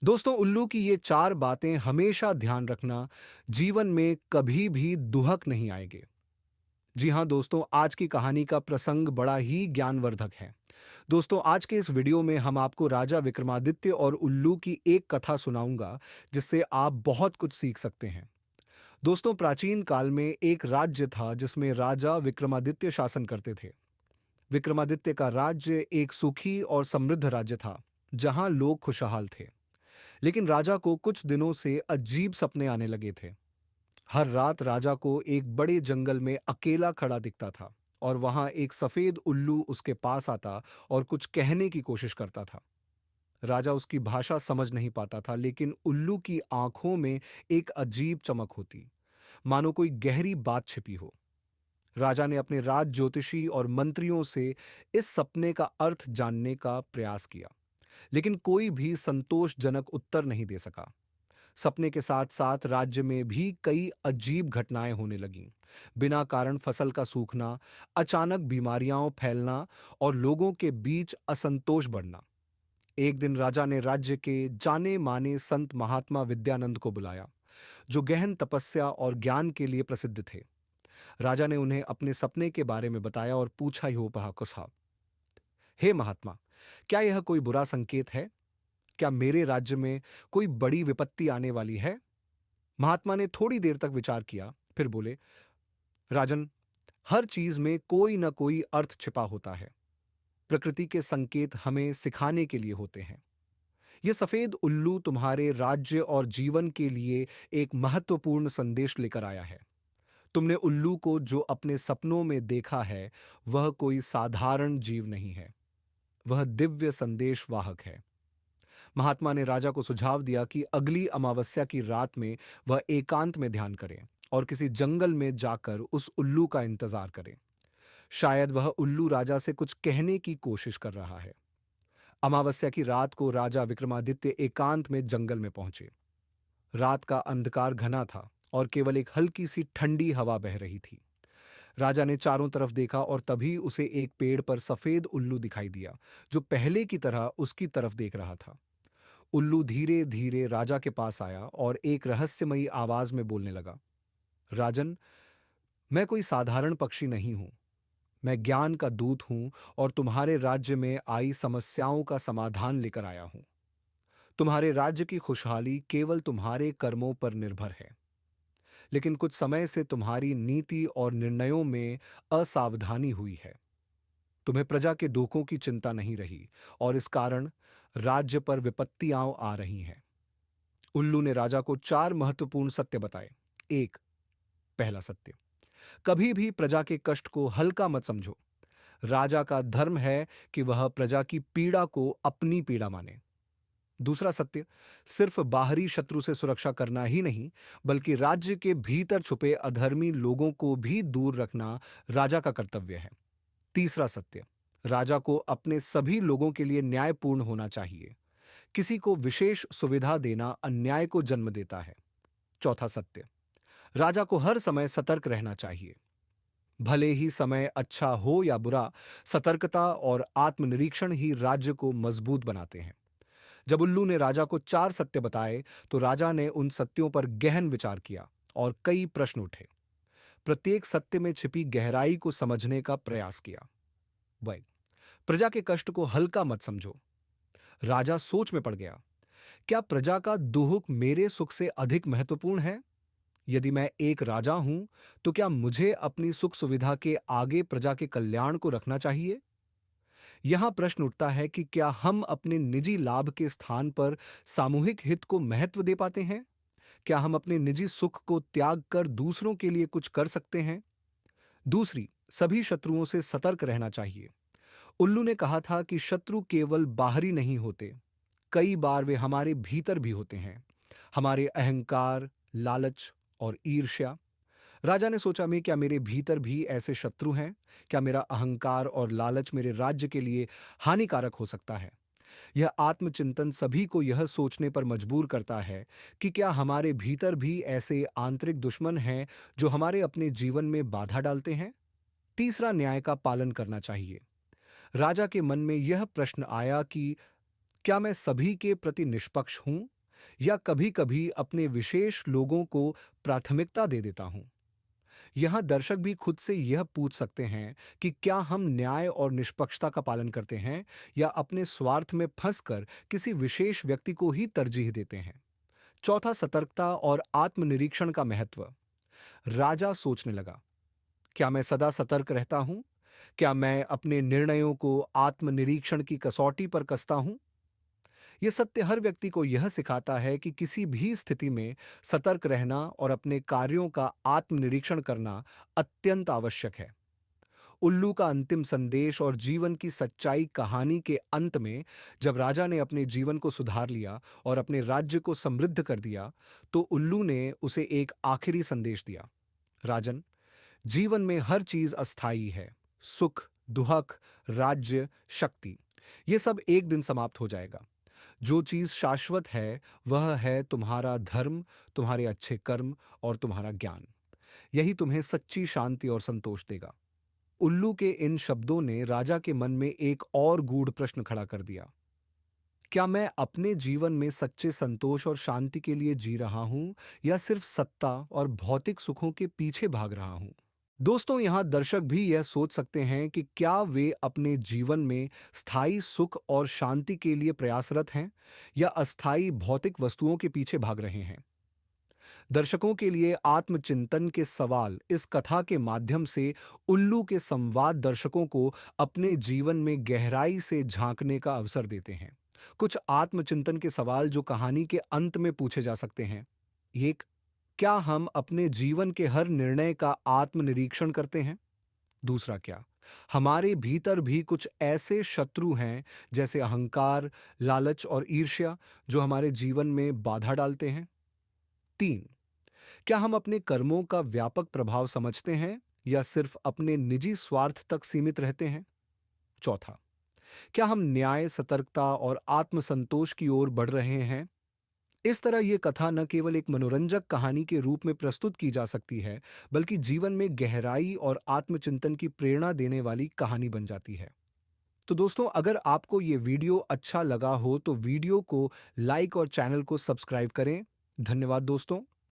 दोस्तों, उल्लू की ये चार बातें हमेशा ध्यान रखना, जीवन में कभी भी दुहक नहीं आएंगे। जी हाँ दोस्तों, आज की कहानी का प्रसंग बड़ा ही ज्ञानवर्धक है। दोस्तों, आज के इस वीडियो में हम आपको राजा विक्रमादित्य और उल्लू की एक कथा सुनाऊंगा, जिससे आप बहुत कुछ सीख सकते हैं। दोस्तों, प्राचीन काल में एक राज्य था जिसमें राजा विक्रमादित्य शासन करते थे। विक्रमादित्य का राज्य एक सुखी और समृद्ध राज्य था, जहां लोग खुशहाल थे। लेकिन राजा को कुछ दिनों से अजीब सपने आने लगे थे। हर रात राजा को एक बड़े जंगल में अकेला खड़ा दिखता था, और वहां एक सफेद उल्लू उसके पास आता और कुछ कहने की कोशिश करता था। राजा उसकी भाषा समझ नहीं पाता था, लेकिन उल्लू की आंखों में एक अजीब चमक होती, मानो कोई गहरी बात छिपी हो। राजा ने अपने राज ज्योतिषी और मंत्रियों से इस सपने का अर्थ जानने का प्रयास किया, लेकिन कोई भी संतोषजनक उत्तर नहीं दे सका। सपने के साथ साथ राज्य में भी कई अजीब घटनाएं होने लगीं। बिना कारण फसल का सूखना, अचानक बीमारियां फैलना और लोगों के बीच असंतोष बढ़ना। एक दिन राजा ने राज्य के जाने माने संत महात्मा विद्यानंद को बुलाया, जो गहन तपस्या और ज्ञान के लिए प्रसिद्ध थे। राजा ने उन्हें अपने सपने के बारे में बताया और पूछा ही साहब, हे महात्मा, क्या यह कोई बुरा संकेत है? क्या मेरे राज्य में कोई बड़ी विपत्ति आने वाली है? महात्मा ने थोड़ी देर तक विचार किया, फिर बोले, राजन, हर चीज में कोई ना कोई अर्थ छिपा होता है। प्रकृति के संकेत हमें सिखाने के लिए होते हैं। यह सफेद उल्लू तुम्हारे राज्य और जीवन के लिए एक महत्वपूर्ण संदेश लेकर आया है। तुमने उल्लू को जो अपने सपनों में देखा है, वह कोई साधारण जीव नहीं है। वह दिव्य संदेश वाहक है। महात्मा ने राजा को सुझाव दिया कि अगली अमावस्या की रात में वह एकांत में ध्यान करें और किसी जंगल में जाकर उस उल्लू का इंतजार करें। शायद वह उल्लू राजा से कुछ कहने की कोशिश कर रहा है। अमावस्या की रात को राजा विक्रमादित्य एकांत में जंगल में पहुंचे। रात का अंधकार घना था और केवल एक हल्की सी ठंडी हवा बह रही थी। राजा ने चारों तरफ देखा और तभी उसे एक पेड़ पर सफेद उल्लू दिखाई दिया, जो पहले की तरह उसकी तरफ देख रहा था। उल्लू धीरे धीरे राजा के पास आया और एक रहस्यमयी आवाज में बोलने लगा, राजन, मैं कोई साधारण पक्षी नहीं हूं। मैं ज्ञान का दूत हूं और तुम्हारे राज्य में आई समस्याओं का समाधान लेकर आया हूं। तुम्हारे राज्य की खुशहाली केवल तुम्हारे कर्मों पर निर्भर है, लेकिन कुछ समय से तुम्हारी नीति और निर्णयों में असावधानी हुई है। तुम्हें प्रजा के दुखों की चिंता नहीं रही, और इस कारण राज्य पर विपत्तियां आ रही हैं। उल्लू ने राजा को चार महत्वपूर्ण सत्य बताए। एक, पहला सत्य, कभी भी प्रजा के कष्ट को हल्का मत समझो। राजा का धर्म है कि वह प्रजा की पीड़ा को अपनी पीड़ा माने। दूसरा सत्य, सिर्फ बाहरी शत्रु से सुरक्षा करना ही नहीं, बल्कि राज्य के भीतर छुपे अधर्मी लोगों को भी दूर रखना राजा का कर्तव्य है। तीसरा सत्य, राजा को अपने सभी लोगों के लिए न्यायपूर्ण होना चाहिए। किसी को विशेष सुविधा देना अन्याय को जन्म देता है। चौथा सत्य, राजा को हर समय सतर्क रहना चाहिए। भले ही समय अच्छा हो या बुरा, सतर्कता और आत्मनिरीक्षण ही राज्य को मजबूत बनाते हैं। जब उल्लू ने राजा को चार सत्य बताए, तो राजा ने उन सत्यों पर गहन विचार किया और कई प्रश्न उठे। प्रत्येक सत्य में छिपी गहराई को समझने का प्रयास किया। वह, प्रजा के कष्ट को हल्का मत समझो। राजा सोच में पड़ गया, क्या प्रजा का दुहुक मेरे सुख से अधिक महत्वपूर्ण है? यदि मैं एक राजा हूं, तो क्या मुझे अपनी सुख सुविधा के आगे प्रजा के कल्याण को रखना चाहिए? यहां प्रश्न उठता है कि क्या हम अपने निजी लाभ के स्थान पर सामूहिक हित को महत्व दे पाते हैं? क्या हम अपने निजी सुख को त्याग कर दूसरों के लिए कुछ कर सकते हैं? दूसरी, सभी शत्रुओं से सतर्क रहना चाहिए। उल्लू ने कहा था कि शत्रु केवल बाहरी नहीं होते, कई बार वे हमारे भीतर भी होते हैं। हमारे अहंकार, लालच और ईर्ष्या। राजा ने सोचा, मैं क्या मेरे भीतर भी ऐसे शत्रु हैं? क्या मेरा अहंकार और लालच मेरे राज्य के लिए हानिकारक हो सकता है? यह आत्मचिंतन सभी को यह सोचने पर मजबूर करता है कि क्या हमारे भीतर भी ऐसे आंतरिक दुश्मन हैं जो हमारे अपने जीवन में बाधा डालते हैं? तीसरा, न्याय का पालन करना चाहिए। राजा के मन में यह प्रश्न आया कि क्या मैं सभी के प्रति निष्पक्ष हूं या कभी-कभी अपने विशेष लोगों को प्राथमिकता दे देता हूं? यहाँ दर्शक भी खुद से यह पूछ सकते हैं कि क्या हम न्याय और निष्पक्षता का पालन करते हैं या अपने स्वार्थ में फंसकर किसी विशेष व्यक्ति को ही तरजीह देते हैं। चौथा, सतर्कता और आत्मनिरीक्षण का महत्व। राजा सोचने लगा, क्या मैं सदा सतर्क रहता हूं? क्या मैं अपने निर्णयों को आत्मनिरीक्षण की कसौटी पर कसता हूं? यह सत्य हर व्यक्ति को यह सिखाता है कि किसी भी स्थिति में सतर्क रहना और अपने कार्यों का आत्मनिरीक्षण करना अत्यंत आवश्यक है। उल्लू का अंतिम संदेश और जीवन की सच्चाई कहानी के अंत में, जब राजा ने अपने जीवन को सुधार लिया और अपने राज्य को समृद्ध कर दिया, तो उल्लू ने उसे एक आखिरी संदेश दिया। राजन, जीवन में हर चीज अस्थायी है। सुख, दुहक, राज्य, शक्ति, ये सब एक दिन समाप्त हो जाएगा। जो चीज शाश्वत है वह है तुम्हारा धर्म, तुम्हारे अच्छे कर्म और तुम्हारा ज्ञान। यही तुम्हें सच्ची शांति और संतोष देगा। उल्लू के इन शब्दों ने राजा के मन में एक और गूढ़ प्रश्न खड़ा कर दिया। क्या मैं अपने जीवन में सच्चे संतोष और शांति के लिए जी रहा हूं या सिर्फ सत्ता और भौतिक सुखों के पीछे भाग रहा हूं? दोस्तों, यहां दर्शक भी यह सोच सकते हैं कि क्या वे अपने जीवन में स्थायी सुख और शांति के लिए प्रयासरत हैं या अस्थायी भौतिक वस्तुओं के पीछे भाग रहे हैं। दर्शकों के लिए आत्मचिंतन के सवाल इस कथा के माध्यम से उल्लू के संवाद दर्शकों को अपने जीवन में गहराई से झांकने का अवसर देते हैं। कुछ आत्मचिंतन के सवाल जो कहानी के अंत में पूछे जा सकते हैं। एक, क्या हम अपने जीवन के हर निर्णय का आत्मनिरीक्षण करते हैं? दूसरा, क्या हमारे भीतर भी कुछ ऐसे शत्रु हैं, जैसे अहंकार, लालच और ईर्ष्या, जो हमारे जीवन में बाधा डालते हैं? तीन, क्या हम अपने कर्मों का व्यापक प्रभाव समझते हैं या सिर्फ अपने निजी स्वार्थ तक सीमित रहते हैं? चौथा, क्या हम न्याय, सतर्कता और आत्मसंतोष की ओर बढ़ रहे हैं? इस तरह यह कथा न केवल एक मनोरंजक कहानी के रूप में प्रस्तुत की जा सकती है, बल्कि जीवन में गहराई और आत्मचिंतन की प्रेरणा देने वाली कहानी बन जाती है। तो दोस्तों, अगर आपको ये वीडियो अच्छा लगा हो तो वीडियो को लाइक और चैनल को सब्सक्राइब करें। धन्यवाद दोस्तों।